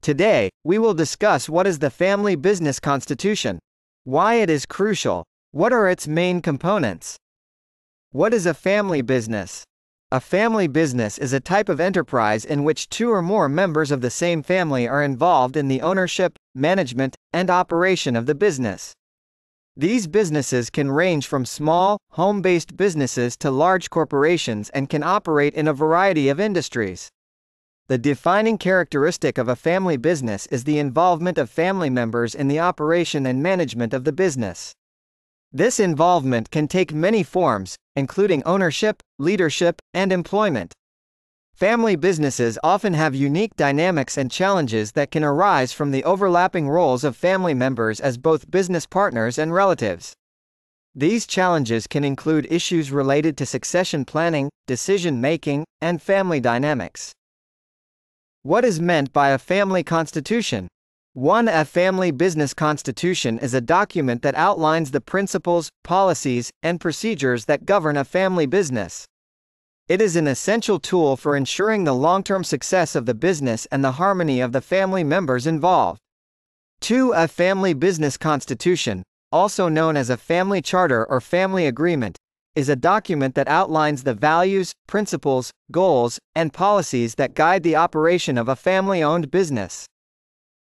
Today, we will discuss what is the Family Business Constitution, why it is crucial, what are its main components. What is a family business? A family business is a type of enterprise in which two or more members of the same family are involved in the ownership, management, and operation of the business. These businesses can range from small, home-based businesses to large corporations and can operate in a variety of industries. The defining characteristic of a family business is the involvement of family members in the operation and management of the business. This involvement can take many forms, including ownership, leadership, and employment. Family businesses often have unique dynamics and challenges that can arise from the overlapping roles of family members as both business partners and relatives. These challenges can include issues related to succession planning, decision-making, and family dynamics. What is meant by a family constitution? 1. A family business constitution is a document that outlines the principles, policies, and procedures that govern a family business. It is an essential tool for ensuring the long-term success of the business and the harmony of the family members involved. 2. A family business constitution, also known as a family charter or family agreement, is a document that outlines the values, principles, goals, and policies that guide the operation of a family-owned business.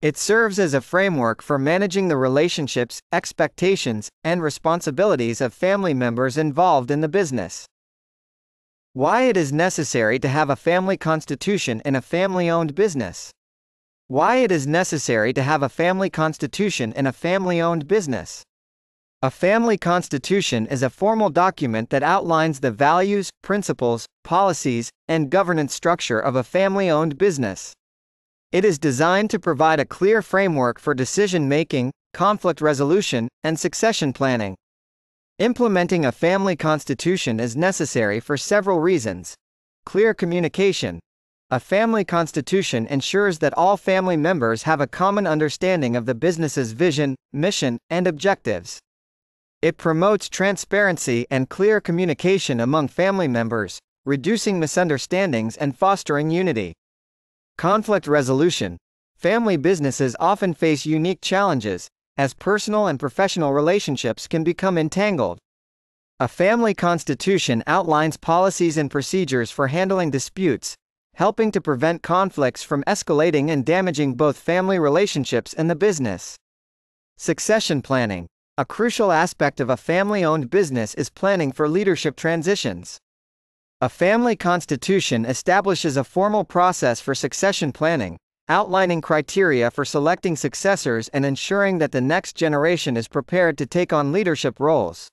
It serves as a framework for managing the relationships, expectations, and responsibilities of family members involved in the business. Why it is necessary to have a family constitution in a family-owned business. Why it is necessary to have a family constitution in a family-owned business. A family constitution is a formal document that outlines the values, principles, policies, and governance structure of a family-owned business. It is designed to provide a clear framework for decision-making, conflict resolution, and succession planning. Implementing a family constitution is necessary for several reasons. Clear communication. A family constitution ensures that all family members have a common understanding of the business's vision, mission, and objectives. It promotes transparency and clear communication among family members, reducing misunderstandings and fostering unity. Conflict resolution. Family businesses often face unique challenges, as personal and professional relationships can become entangled. A family constitution outlines policies and procedures for handling disputes, helping to prevent conflicts from escalating and damaging both family relationships and the business. Succession planning. A crucial aspect of a family-owned business is planning for leadership transitions. A family constitution establishes a formal process for succession planning, outlining criteria for selecting successors and ensuring that the next generation is prepared to take on leadership roles.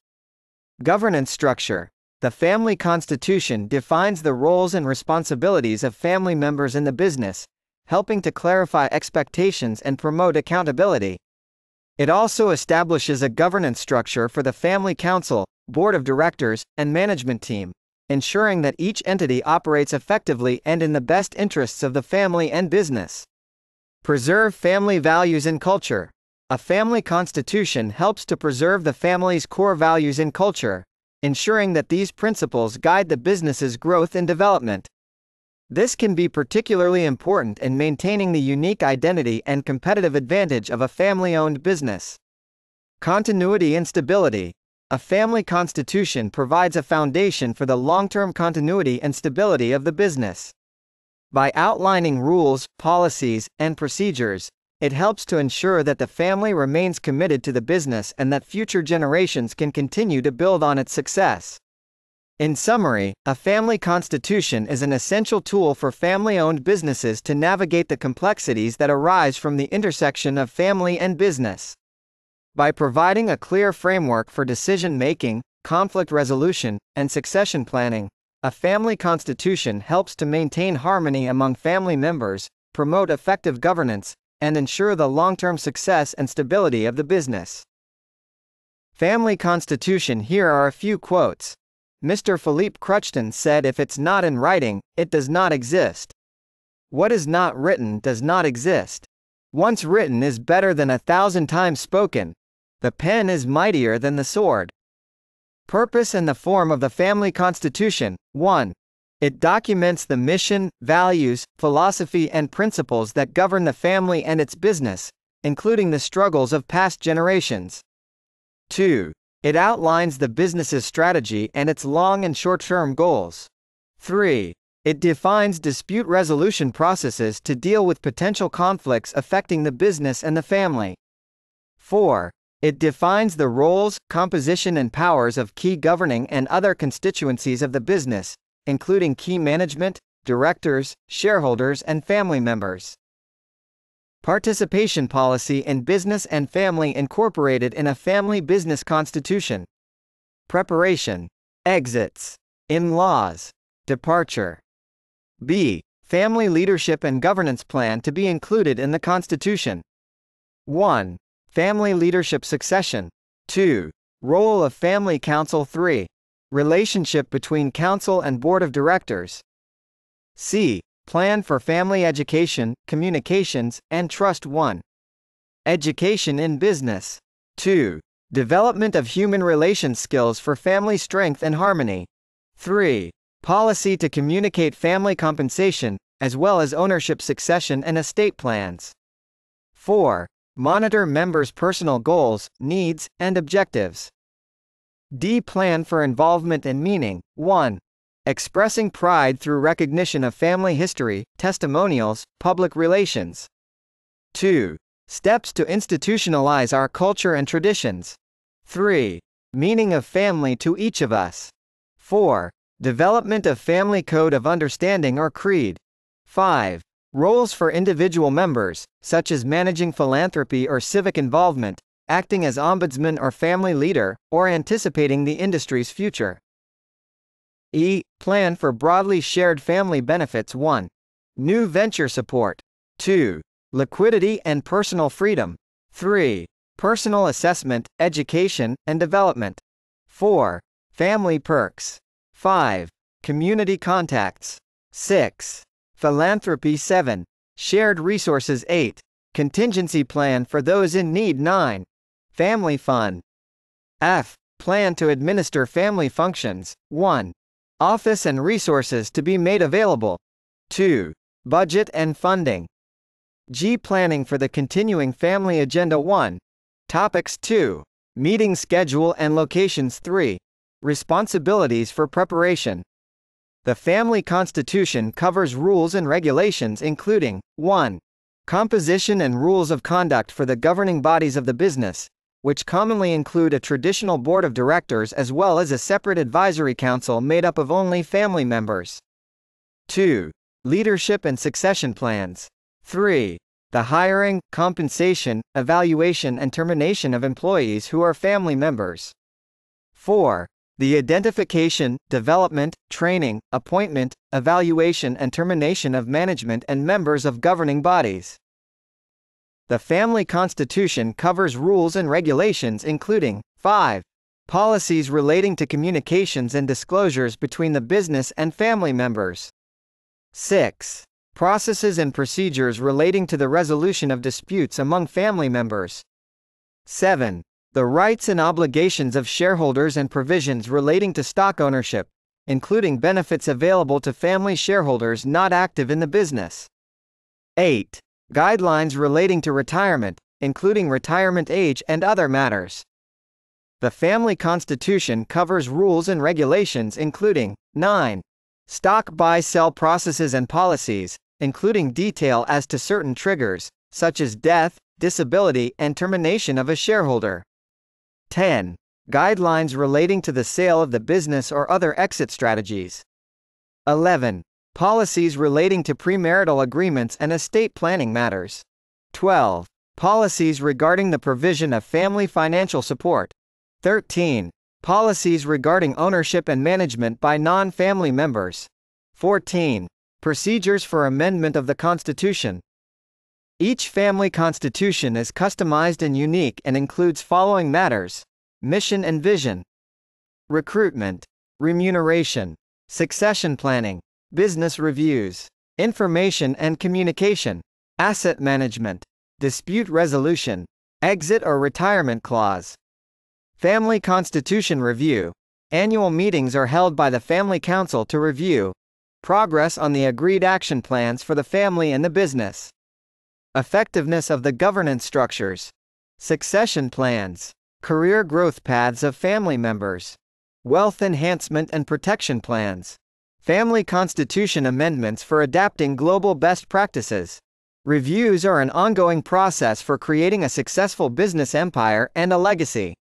Governance structure. The family constitution defines the roles and responsibilities of family members in the business, helping to clarify expectations and promote accountability. It also establishes a governance structure for the family council, board of directors, and management team, ensuring that each entity operates effectively and in the best interests of the family and business. Preserve family values and culture. A family constitution helps to preserve the family's core values and culture, ensuring that these principles guide the business's growth and development. This can be particularly important in maintaining the unique identity and competitive advantage of a family-owned business. Continuity and stability. A family constitution provides a foundation for the long-term continuity and stability of the business. By outlining rules, policies, and procedures, it helps to ensure that the family remains committed to the business and that future generations can continue to build on its success. In summary, a family constitution is an essential tool for family-owned businesses to navigate the complexities that arise from the intersection of family and business. By providing a clear framework for decision-making, conflict resolution, and succession planning, a family constitution helps to maintain harmony among family members, promote effective governance, and ensure the long-term success and stability of the business. Family constitution. Here are a few quotes. Mr. Philippe Cruchton said, "If it's not in writing, it does not exist. What is not written does not exist. Once written is better than 1,000 times spoken. The pen is mightier than the sword." Purpose and the form of the family constitution. 1. It documents the mission, values, philosophy, and principles that govern the family and its business, including the struggles of past generations. 2. It outlines the business's strategy and its long and short-term goals. 3. It defines dispute resolution processes to deal with potential conflicts affecting the business and the family. 4. It defines the roles, composition, and powers of key governing and other constituencies of the business, including key management, directors, shareholders, and family members. Participation policy in business and family incorporated in a family business constitution. Preparation. Exits. In-laws. Departure. B. Family leadership and governance plan to be included in the Constitution. 1. Family leadership succession. 2. Role of family council. 3. Relationship between council and board of directors. C. Plan for family education, communications, and trust. 1. Education in business. 2. Development of human relations skills for family strength and harmony. 3. Policy to communicate family compensation, as well as ownership succession and estate plans. 4. Monitor members' personal goals, needs, and objectives. D. Plan for involvement and meaning. 1. Expressing pride through recognition of family history, testimonials, public relations. 2. Steps to institutionalize our culture and traditions. 3. Meaning of family to each of us. 4. Development of family code of understanding or creed. 5. Roles for individual members, such as managing philanthropy or civic involvement, acting as ombudsman or family leader, or anticipating the industry's future. E. Plan for broadly shared family benefits. 1. New venture support. 2. Liquidity and personal freedom. 3. Personal assessment, education, and development. 4. Family perks. 5. Community contacts. 6. Philanthropy. 7. Shared resources. 8. Contingency plan for those in need. 9. Family fund. F. Plan to administer family functions. 1. Office and resources to be made available. 2. Budget and funding. G. Planning for the continuing family agenda. 1. Topics. 2. Meeting schedule and locations. 3. Responsibilities for preparation. The Family Constitution covers rules and regulations including 1. Composition and rules of conduct for the governing bodies of the business, which commonly include a traditional board of directors as well as a separate advisory council made up of only family members. 2. Leadership and succession plans. 3. The hiring, compensation, evaluation, and termination of employees who are family members. 4. The identification, development, training, appointment, evaluation, and termination of management and members of governing bodies. The Family Constitution covers rules and regulations including 5. Policies relating to communications and disclosures between the business and family members. 6. Processes and procedures relating to the resolution of disputes among family members. 7. The rights and obligations of shareholders and provisions relating to stock ownership, including benefits available to family shareholders not active in the business. 8. Guidelines relating to retirement, including retirement age and other matters. The Family Constitution covers rules and regulations including 9. Stock buy-sell processes and policies, including detail as to certain triggers, such as death, disability, and termination of a shareholder. 10. Guidelines relating to the sale of the business or other exit strategies. 11. Policies relating to premarital agreements and estate planning matters. 12. Policies regarding the provision of family financial support. 13. Policies regarding ownership and management by non-family members. 14. Procedures for amendment of the Constitution. Each family constitution is customized and unique and includes following matters: mission and vision, recruitment, remuneration, succession planning, business reviews, information and communication, asset management, dispute resolution, exit or retirement clause. Family Constitution Review. Annual meetings are held by the Family Council to review Progress on the agreed action plans for the family and the business. Effectiveness of the governance structures. Succession plans. Career growth paths of family members. Wealth enhancement and protection plans. Family constitution amendments for adapting global best practices. Reviews are an ongoing process for creating a successful business empire and a legacy.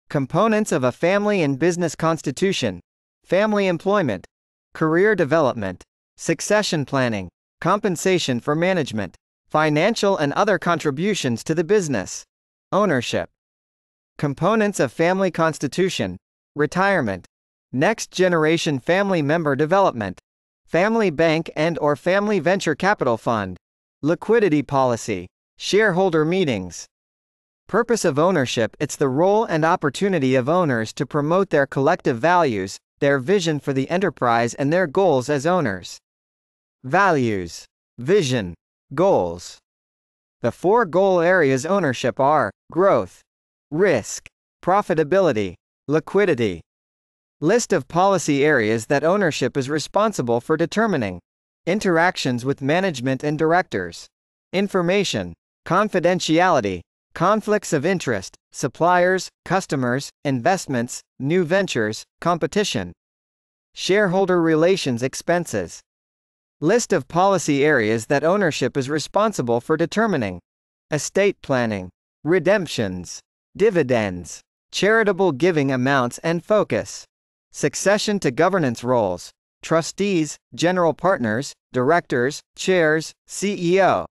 Components of a family and business constitution. Family employment. Career development. Succession planning. Compensation for management. Financial and other contributions to the business. Ownership. Components of family constitution. Retirement. Next generation family member development. Family bank and/or family venture capital fund. Liquidity policy. Shareholder meetings. Purpose of ownership. It's the role and opportunity of owners to promote their collective values, their vision for the enterprise and their goals as owners. Values. Vision. Goals. The 4 goal areas ownership are: growth, risk, profitability, liquidity. List of policy areas that ownership is responsible for determining. Interactions with management and directors. Information, confidentiality, conflicts of interest, suppliers, customers, investments, new ventures, competition. Shareholder relations expenses. List of policy areas that ownership is responsible for determining. Estate planning, redemptions, dividends, charitable giving amounts and focus. Succession to governance roles. Trustees, general partners, directors, chairs, CEO.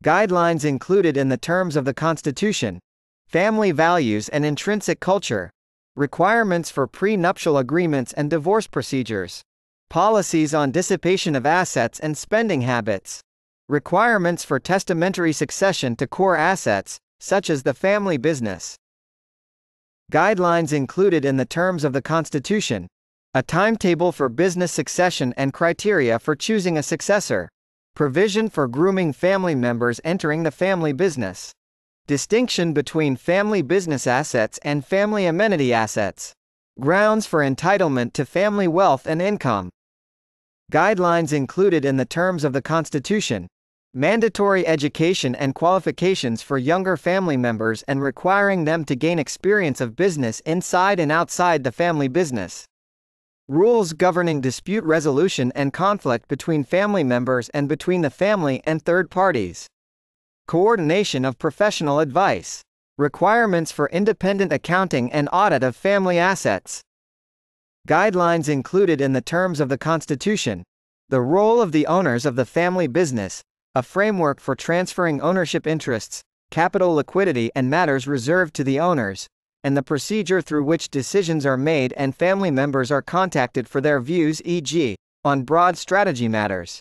Guidelines included in the terms of the Constitution. Family values and intrinsic culture. Requirements for prenuptial agreements and divorce procedures. Policies on dissipation of assets and spending habits. Requirements for testamentary succession to core assets, such as the family business. Guidelines included in the terms of the Constitution. A timetable for business succession and criteria for choosing a successor. Provision for grooming family members entering the family business. Distinction between family business assets and family amenity assets. Grounds for entitlement to family wealth and income. Guidelines included in the terms of the Constitution. Mandatory education and qualifications for younger family members and requiring them to gain experience of business inside and outside the family business. Rules governing dispute resolution and conflict between family members and between the family and third parties. Coordination of professional advice. Requirements for independent accounting and audit of family assets. Guidelines included in the terms of the Constitution. The role of the owners of the family business. A framework for transferring ownership interests, capital liquidity and matters reserved to the owners, and the procedure through which decisions are made and family members are contacted for their views, e.g., on broad strategy matters.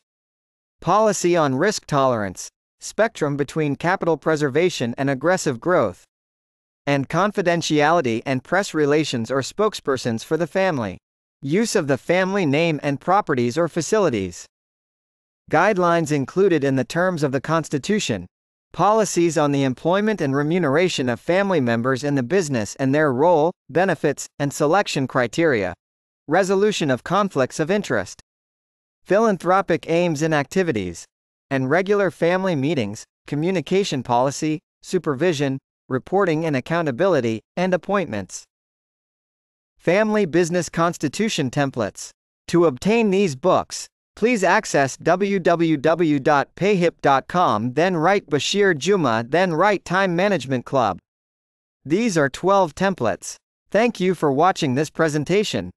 Policy on risk tolerance, spectrum between capital preservation and aggressive growth. And confidentiality and press relations or spokespersons for the family. Use of the family name and properties or facilities. Guidelines included in the terms of the Constitution. Policies on the employment and remuneration of family members in the business and their role, benefits, and selection criteria. Resolution of conflicts of interest. Philanthropic aims and activities. And regular family meetings, communication policy, supervision, reporting and accountability, and appointments. Family Business Constitution Templates. To obtain these books, please access www.payhip.com, then write Basheer Juma, then write Time Management Club. These are 12 templates. Thank you for watching this presentation.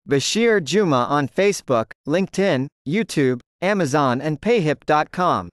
Basheer Juma on Facebook, LinkedIn, YouTube, Amazon and payhip.com.